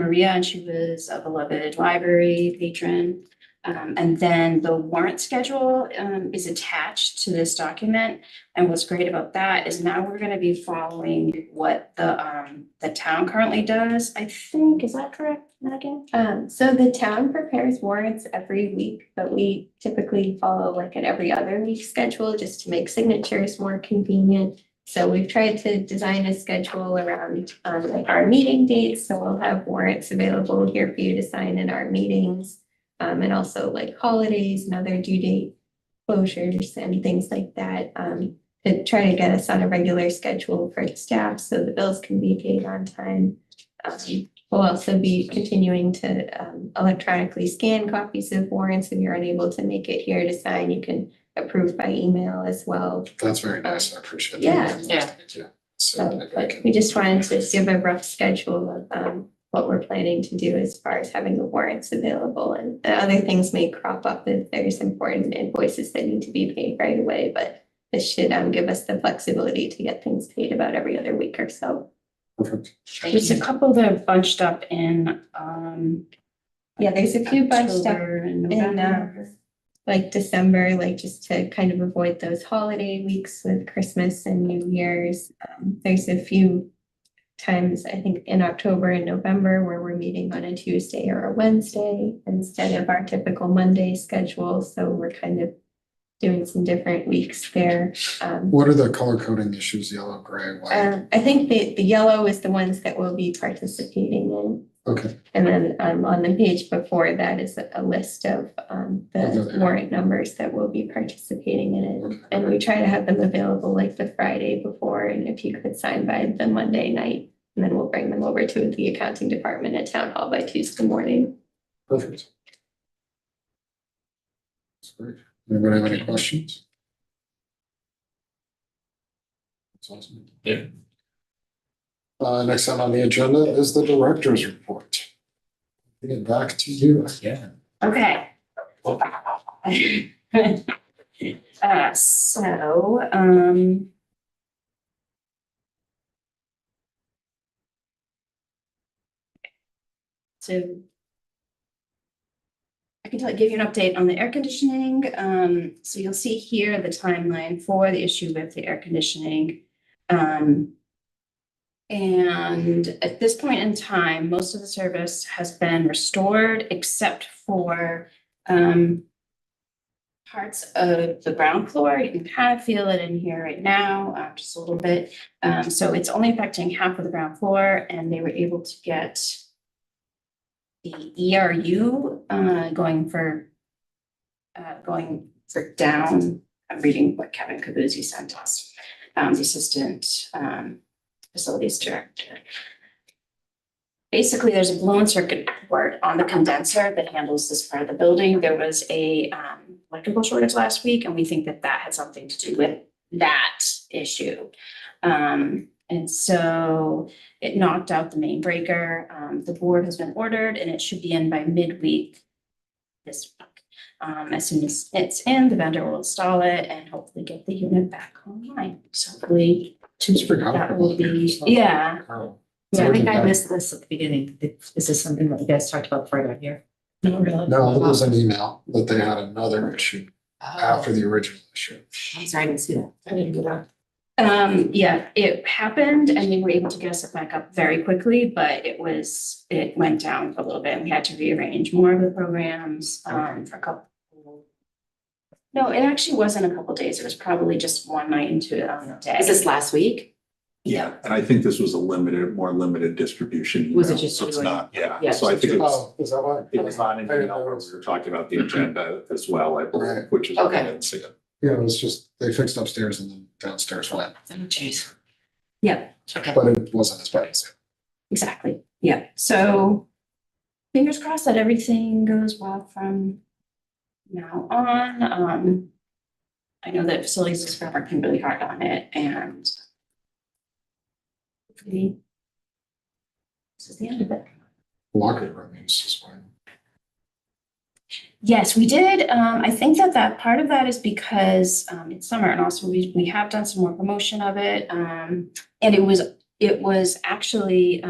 Maria, and she was a beloved library patron. And then the warrant schedule is attached to this document. And what's great about that is now we're going to be following what the town currently does. I think, is that correct, Megan? So the town prepares warrants every week, but we typically follow like an every other week schedule just to make signatures more convenient. So we've tried to design a schedule around like our meeting dates. So we'll have warrants available here for you to sign in our meetings. And also like holidays and other due date closures and things like that, to try to get us on a regular schedule for staff so the bills can be paid on time. We'll also be continuing to electronically scan copies of warrants. If you're unable to make it here to sign, you can approve by email as well. That's very nice. I appreciate that. Yeah. Yeah. So But we just wanted to give a rough schedule of what we're planning to do as far as having the warrants available, and other things may crop up if there's important invoices that need to be paid right away, but this should give us the flexibility to get things paid about every other week or so. perfect. There's a couple that are bunched up in Yeah, there's a few bunched up October and in November. like December, like just to kind of avoid those holiday weeks with Christmas and New Year's. There's a few times, I think in October and November, where we're meeting on a Tuesday or a Wednesday instead of our typical Monday schedule. So we're kind of doing some different weeks there. What are the color coding issues? Yellow, gray, white? I think the yellow is the ones that we'll be participating in. Okay, And then on the page before that is a list of the warrant numbers that will be participating in it. Okay. And we try to have them available like the Friday before, and if you could sign by the Monday night, and then we'll bring them over to the accounting department at Town Hall by Tuesday morning. perfect. That's great. Anybody have any questions? That's awesome. Yeah. Next time on the agenda is the director's report. Bring it back to you. Yeah. Okay. So I can give you an update on the air conditioning. So you'll see here the timeline for the issue with the air conditioning. And at this point in time, most of the service has been restored except for parts of the ground floor. You can kind of feel it in here right now, just a little bit. So it's only affecting half of the ground floor, and they were able to get the ERU going for down. I'm reading what Kevin Kabuzzi sent us, the assistant facilities director. Basically, there's a blown circuit board on the condenser that handles this part of the building. There was a electrical shortage last week, and we think that that had something to do with that issue. And so it knocked out the main breaker. The board has been ordered, and it should be in by midweek this week. As soon as it's in, the vendor will install it and hopefully get the unit back online. So hopefully Seems pretty that will be, yeah. Oh, So I think I missed this at the beginning. Is this something that you guys talked about before I got here? No, really. No, it was an email that they had another issue after Oh, the original issue. I'm sorry, I didn't see that. I didn't do that. Yeah, it happened and we were able to get it back up very quickly, but it went down a little bit. We had to rearrange more of the programs for a couple. No, it actually wasn't a couple days. It was probably just one night into a day. Is this last week? Yeah, and I think this was a more limited distribution. Was it email, just so it's you? not, yeah. Yeah, So I think it was, Oh, is that why? it was not an email where we were talking about the agenda as well, I believe, Right. which is why I Okay. didn't see it. Yeah, it was just, they fixed upstairs and then downstairs went, Oh, jeez. Yeah, Okay. but it wasn't as bad as it. exactly. Yeah, so fingers crossed that everything goes well from now on. I know that facilities has been working really hard on it, and hopefully this is the end of it. Locker room use is fine. Yes, we did. I think that part of that is because it's summer, and also we have done some more promotion of it. And it was actually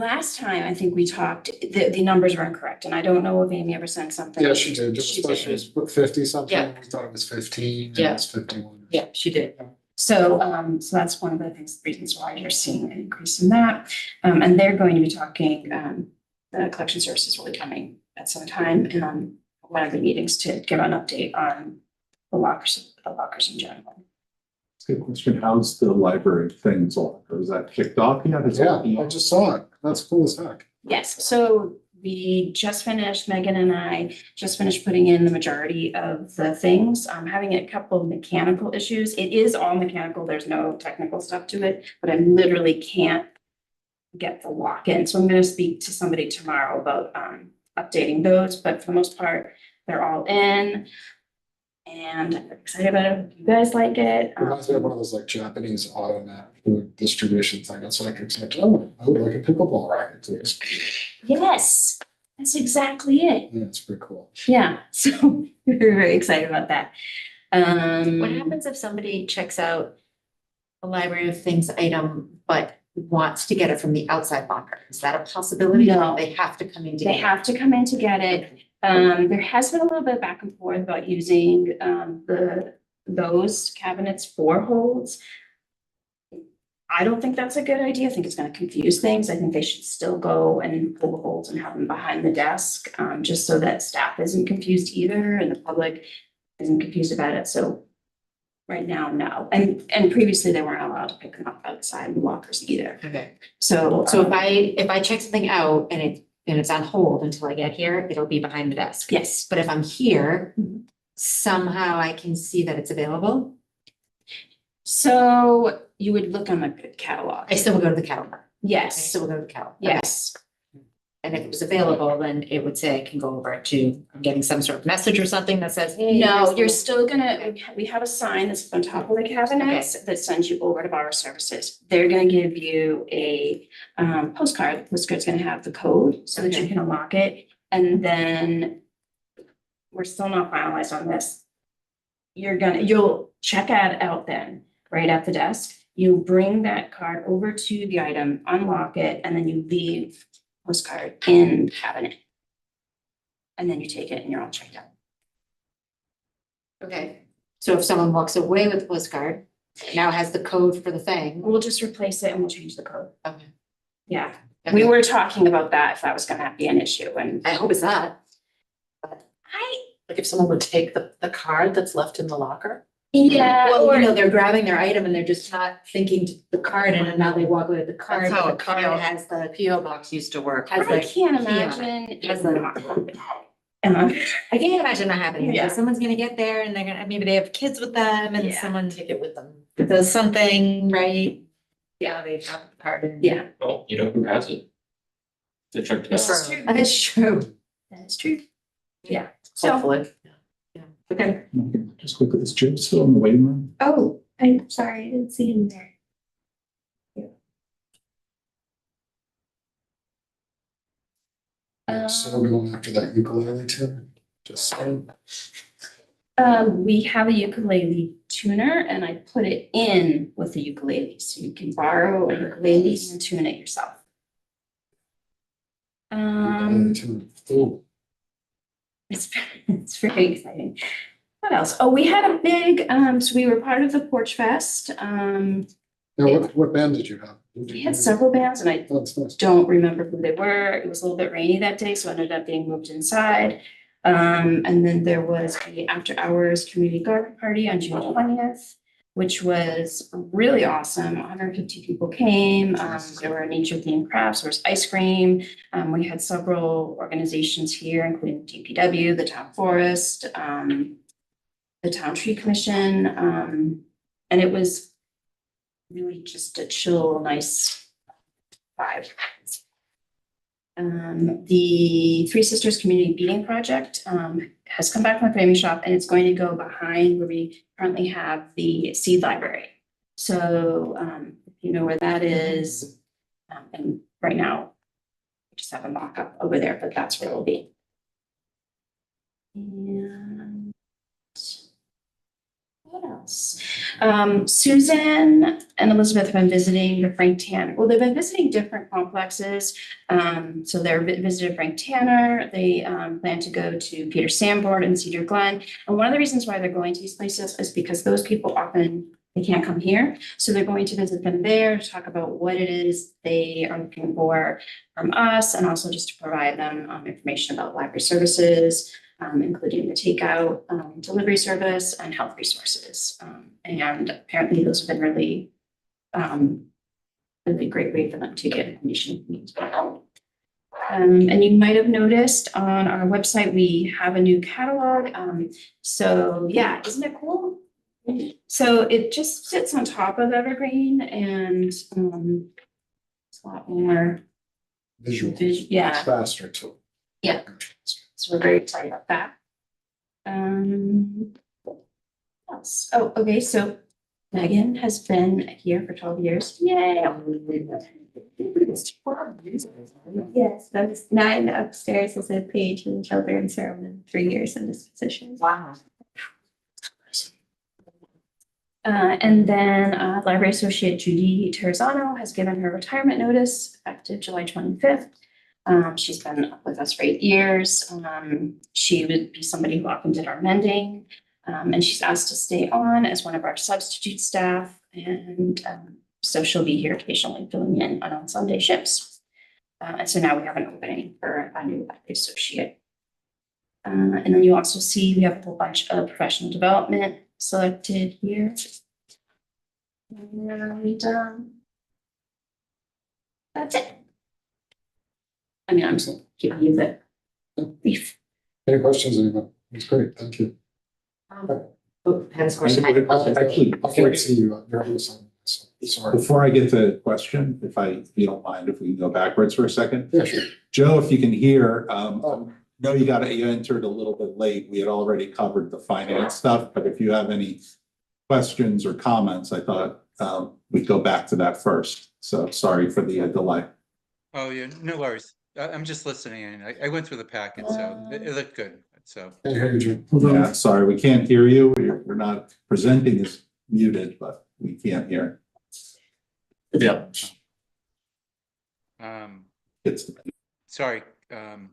last time, I think we talked, the numbers were incorrect, and I don't know if Amy ever sent something. Yeah, she did, just She especially did. was 50 something, Yeah. we thought it was 15, and Yeah. it's 51. Yeah, she did. So, so that's one of the things, reasons why you're seeing an increase in that. And they're going to be talking, the collection services will be coming at some time in one of the meetings to give an update on the lockers in general. Good question. How's the library things all? Is that kicked off yet? Is it Yeah, working? I just saw it, that's cool as heck. Yes, so we just finished, Megan and I just finished putting in the majority of the things. I'm having a couple of mechanical issues. It is all mechanical, there's no technical stuff to it, but I literally can't get the lock in. So I'm gonna speak to somebody tomorrow about updating those, but for the most part, they're all in. And I'm excited about it. You guys like it? Reminds me of one of those like Japanese automat food distribution thing, it's like, oh, I would like a pickleball racket, please. Yes, that's exactly it. Yeah, it's pretty cool. Yeah, so we're very excited about that. What happens if somebody checks out a library of things item, but wants to get it from the outside locker? Is that a possibility? No. They have to come in to They get it? have to come in to get it. There has been a little bit of back and forth about using those cabinets for holds. I don't think that's a good idea. I think it's gonna confuse things. I think they should still go and pull the holds and have them behind the desk, just so that staff isn't confused either and the public isn't confused about it. So right now, no. And previously they weren't allowed to pick them up outside the lockers either. Okay. So. So if I check something out and it's on hold until I get here, it'll be behind the desk. Yes, But if I'm here, somehow I can see that it's available. so you would look on the catalog. I still will go to the catalog. I Yes, still will go to the catalog. yes. And if it was available, then it would say I can go over to, I'm getting some sort of message or something that says, hey. No, here's you're the- still gonna, we have a sign that's on top of the cabinets that sends you over to Borrow Services. They're gonna give you a postcard. The postcard's gonna have the code so that you Okay. can unlock it. And then we're still not finalized on this. You'll check out then, right at the desk. You bring that card over to the item, unlock it, and then you leave postcard in the cabinet. And then you take it and you're all checked out. Okay, so if someone walks away with the postcard, now has the code for the thing. We'll just replace it and we'll change the code. Okay. Yeah, we were talking about that, if that was gonna be an issue, and I hope it's not. Like if someone would take the card that's left in the locker? Well, or you know, they're grabbing their item and they're just not thinking to the card and now they walk away with the card. That's how but a the card PO has the. PO box used to work. Has I like can't key on it. imagine. Has the- Uh, I can't imagine that happening. Yeah. Because someone's gonna get there and they're gonna, maybe they have kids with them and Yeah. someone Take it with them. does something, right? Yeah, they drop the card in. Yeah, Well, you know who has it? They checked it out. That's true. That's true. that's true. Yeah, so, Hopefully. Okay. Just quickly, is Jim still in the waiting room? Oh, I'm sorry, I didn't see him there. So we're going after that ukulele too, just saying. we have a ukulele tuner and I put it in with the ukulele, so you can borrow a ukulele and tune it yourself. Ukulele too. Ooh, It's very exciting. What else? Oh, we had a big, so we were part of the Porch Fest. now what band did you have? We had several bands and I Oh, that's nice. don't remember who they were. It was a little bit rainy that day, so it ended up being moved inside. And then there was the after hours community garden party on June 20th, which was really awesome. 150 people came. There were nature themed crafts, there was ice cream. We had several organizations here, including DPW, the town forest, the town tree commission. And it was really just a chill, nice vibe. The Three Sisters Community Beading Project has come back from the framing shop and it's going to go behind where we currently have the seed library. So if you know where that is, and right now we just have a mock-up over there, but that's where it'll be. And what else? Susan and Elizabeth have been visiting the Frank Tanner, well, they've been visiting different complexes. So they're visited Frank Tanner, they plan to go to Peter Sanborn and Cedar Glen. And one of the reasons why they're going to these places is because those people often, they can't come here. So they're going to visit them there to talk about what it is they are looking for from us, and also just to provide them information about library services, including the takeout, delivery service and health resources. And apparently those have been really, really great way for them to get information. And you might have noticed on our website, we have a new catalog. So yeah, isn't it cool? So it just sits on top of Evergreen and it's a lot more. Visual. Yeah. It's faster too. Yeah. So we're very excited about that. What else? Oh, okay, so Megan has been here for 12 years. Yay. Yes, that's 9 upstairs as a page in children's room and 3 years in this position. Wow. And then Library Associate Judy Terzano has given her retirement notice effective July 25th. She's been with us for 8 years. She would be somebody who often did our mending. And she's asked to stay on as one of our substitute staff. And so she'll be here occasionally filling in on Sunday shifts. And so now we have an opening for a new library associate. And then you also see we have a whole bunch of professional development selected here. And that's it. I mean, I'm just giving you the brief. Any questions, anyone? That's great, thank you. Has a question. I have a question. Actually, I can't see you, you're on the side, so sorry. before I get to the question, if you don't mind, if we can go backwards for a second. Yeah, sure. Joe, if you can hear, no, you entered a little bit late. We had already covered the finance stuff, but if you have any questions or comments, I thought we'd go back to that first. So sorry for the delay. Oh, yeah, no worries. I'm just listening in. I went through the packet, so it looked good, so. Can't hear you, Jim. Yeah, sorry, we can't hear you. You're not presenting as muted, but we can't hear. Yeah. It's Sorry, can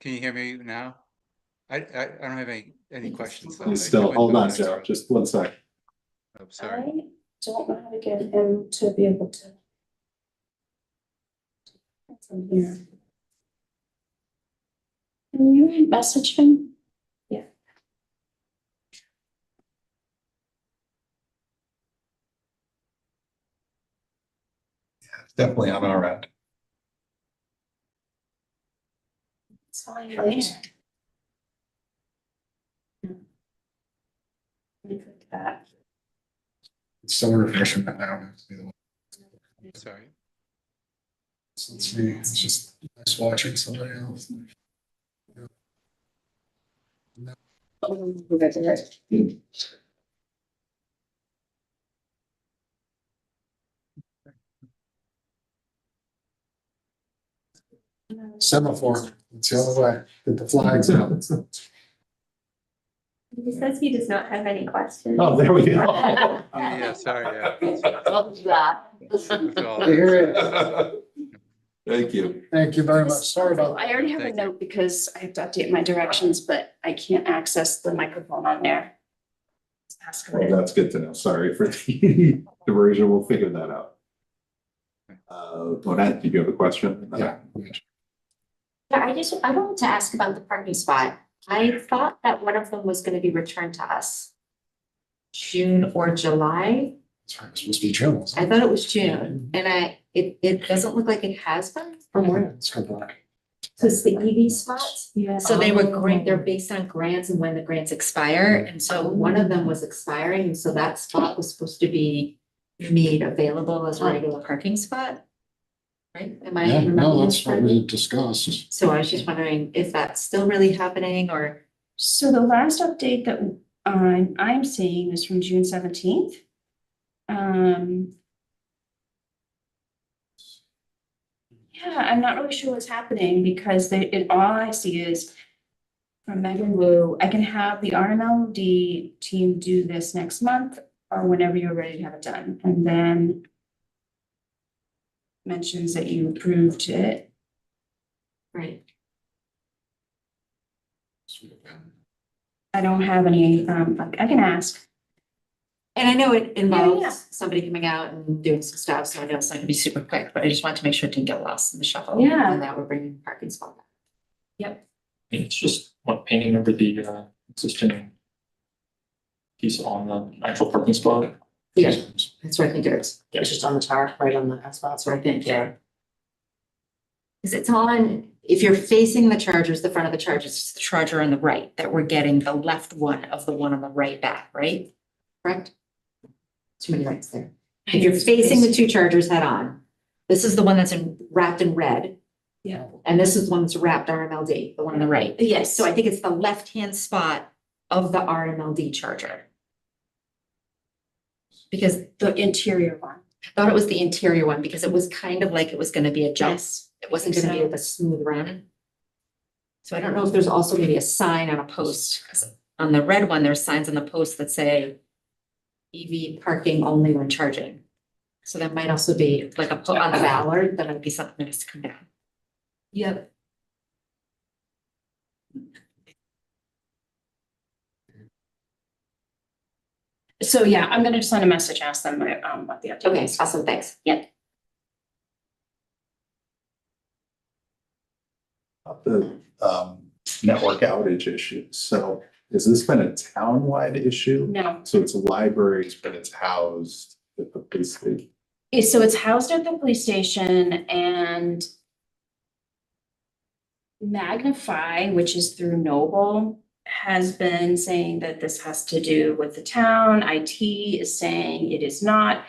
you hear me now? I don't have any questions. though. still, hold on, Joe, just 1 sec. Oh, sorry. I don't know how to get him to be able to. From here. Can you message him? Yeah. Definitely on our end. It's fine, right? Let me click that. It's still refreshing that now. Sorry. So it's me, it's just nice watching somebody else. Semaphore, it's the only way, get the flags out. He says he does not have any questions. Oh, there we go. Yeah, sorry, yeah. That's all. Here it is. Thank you. Thank you very much, sorry about that. I already have a Thank you. note because I have to update my directions, but I can't access the microphone on there. Ask Well, her. that's good to know. Sorry for the diversion. We'll figure that out. Bonnet, did you have a question? Yeah. Yeah, I wanted to ask about the parking spot. I thought that one of them was gonna be returned to us. June or July. It's right, it's supposed to be June, wasn't I it? thought it was June, and it doesn't look like it has been. For more, it's good luck. So it's the EV spots. Yeah. So they were they're based on grants and when the grants expire, and so one of them was expiring, and so that spot was supposed to be made available as a regular parking spot. Right? Am I Yeah, remembering no, this that's what correctly? we discussed. So I was just wondering if that's still really happening, or So the last update that I'm seeing is from June 17th. Yeah, I'm not really sure what's happening because all I see is from Megan Wu. I can have the RMLD team do this next month or whenever you're ready to have it done. And then mentions that you approved it. Right. I don't have any, I can ask. And I know it yeah. involves somebody coming out and doing some stuff, so I know it's not gonna be super quick, but I just wanted to make sure it didn't get lost in the shuffle. Yeah. And that we're bringing the parking spot back. It's just what painting over the existing piece on the actual parking spot. Yeah, That's what I think it is. it's just on the tar, right on the asphalt. That's what I think, yeah. Cause it's on, if you're facing the Chargers, the front of the Chargers, it's the Charger on the right, that we're getting the left one of the one on the right back, right? Correct? Too many rights there. If you're facing the two Chargers head on, this is the one that's wrapped in red. Yeah. And this is one that's wrapped RMLD, the one on the right. Yes. So I think it's the left-hand spot of the RMLD Charger. Because The interior one. I thought it was the interior one because it was kind of like it was gonna be a jump. Yes. It wasn't gonna be like a smooth run. So I don't know if there's also maybe a sign on a post. 'Cause on the red one, there's signs on the post that say EV parking only when charging. So that might also be like a put on the ballard, that might be something that has to come down. Yep. So yeah, I'm gonna send a message, ask them what the update Okay, is. awesome, thanks. About the network outage issue. So has this been a town-wide issue? No, So it's libraries, but it's housed at the police station. so it's housed at the police station and Magnify, which is through Noble, has been saying that this has to do with the town. IT is saying it is not.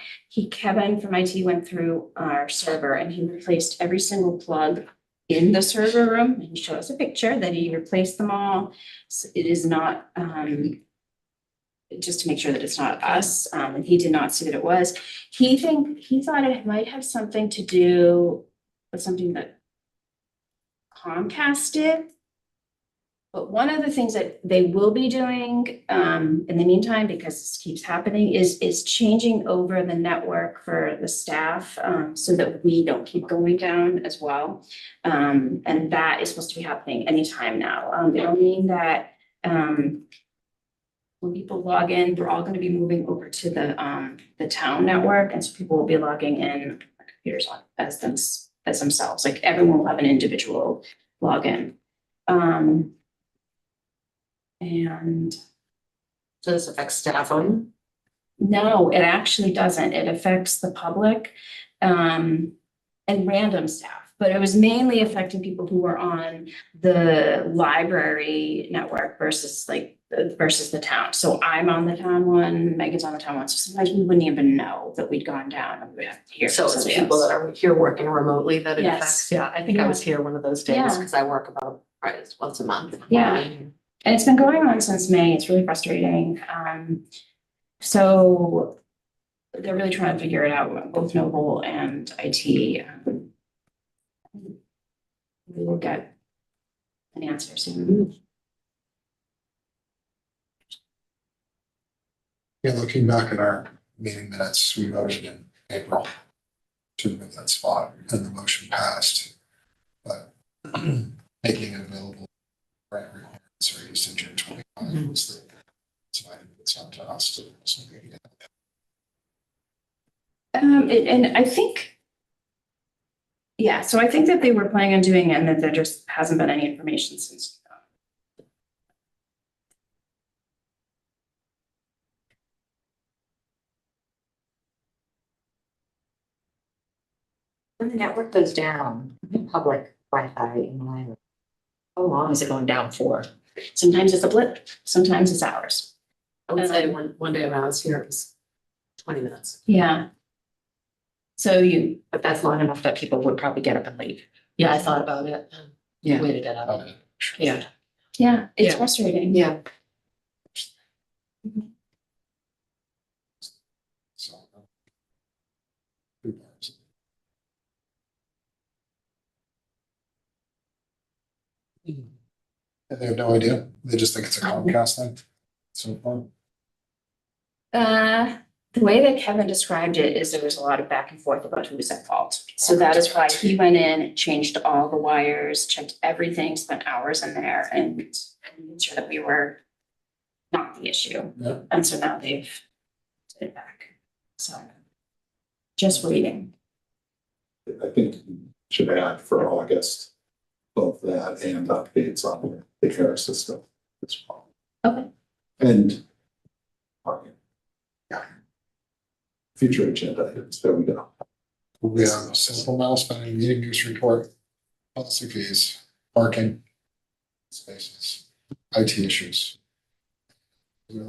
Kevin from IT went through our server and he replaced every single plug in the server room. And he showed us a picture that he replaced them all. So it is not, just to make sure that it's not us, and he did not see that it was. He thought it might have something to do with something that Comcast did. But one of the things that they will be doing in the meantime, because this keeps happening, is changing over the network for the staff so that we don't keep going down as well. And that is supposed to be happening anytime now. It'll mean that when people log in, they're all going to be moving over to the town network, and so people will be logging in computers on as themselves. Like everyone will have an individual login. And So this affects staff only? no, it actually doesn't. It affects the public and random staff. But it was mainly affecting people who were on the library network versus the town. So I'm on the town one, Megan's on the town one. So sometimes we wouldn't even know that we'd gone down and we would have to hear So from it's somebody people else. that are here working remotely that it Yes. affects. Yeah, I think I was here one of those days Yeah. because I work about once a month. Yeah. And it's been going on since May. It's really frustrating. So they're really trying to figure it out, both Noble and IT. We will get an answer soon. Yeah, looking back at our meeting minutes, we voted in April to move that spot and the motion passed. But making it available, grant requirements are used in June 25 was the, so I think it's up to us to. And I think, yeah, so I think that they were planning on doing it and that there just hasn't been any information since. When the network goes down, public Wi-Fi in the library, how long is it going down for? Sometimes it's a blip, sometimes it's hours. I would say one day when I was here, it was 20 minutes. Yeah. So But that's long enough that people would probably get up and leave. Yeah, I thought about it. Yeah. Waited it out. Yeah. yeah, it's Yeah. frustrating. Yeah. So. And they have no idea. They just think it's a Comcast thing. So far. The way that Kevin described it is there was a lot of back and forth about who was at fault. So that is why he went in, changed all the wires, checked everything, spent hours in there and made sure that we were not the issue. Yeah. And so now they've did it back. So just waiting. I think we should add for August, both that and updates on the care system as well. Okay. And parking. Yeah. Future agenda items, there we go. We have a simple now spending meeting use report, policy fees, parking, spaces, IT issues. Did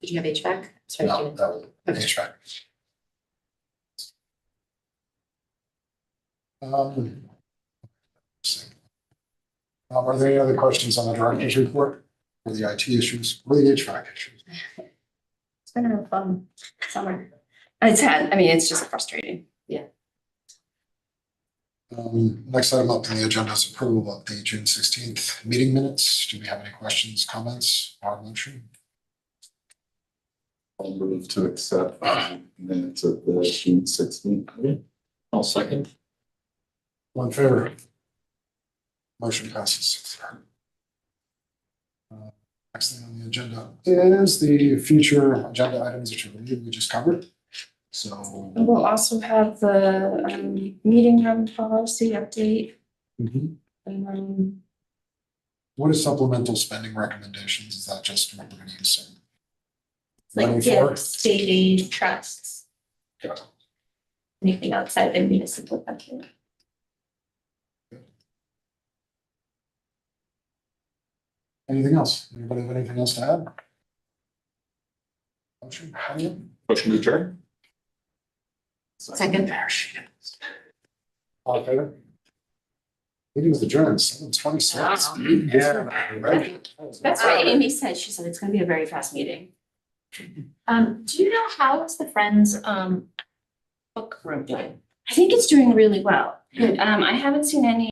you have HVAC? Sorry, No, June. that was HVAC. Are there any other questions on the director's report or the IT issues or the HVAC issues? It's been a fun summer. It's just frustrating. Next item up on the agenda is approval of the June 16th meeting minutes. Do we have any questions, comments, or motion? I'll move to accept minutes of the June 16th. I'll second. All in favor? Motion passes. Next thing on the agenda is the future agenda items that you believe we just covered. So. We'll also have the meeting room policy update. What is supplemental spending recommendations? Is that just what we're gonna use? It's like Money for? gifts, state aid, trusts. Got it. Anything outside the municipal budget. Anything else? Anybody have anything else to add? Motion, Motion to adjourn? Second. There she is. All in favor? Meeting was adjourned, 7:26. Yeah. Right. That's what Amy said. She said it's gonna be a very fast meeting. Do you know how is the Friends book room doing? I think it's doing really well. I haven't seen any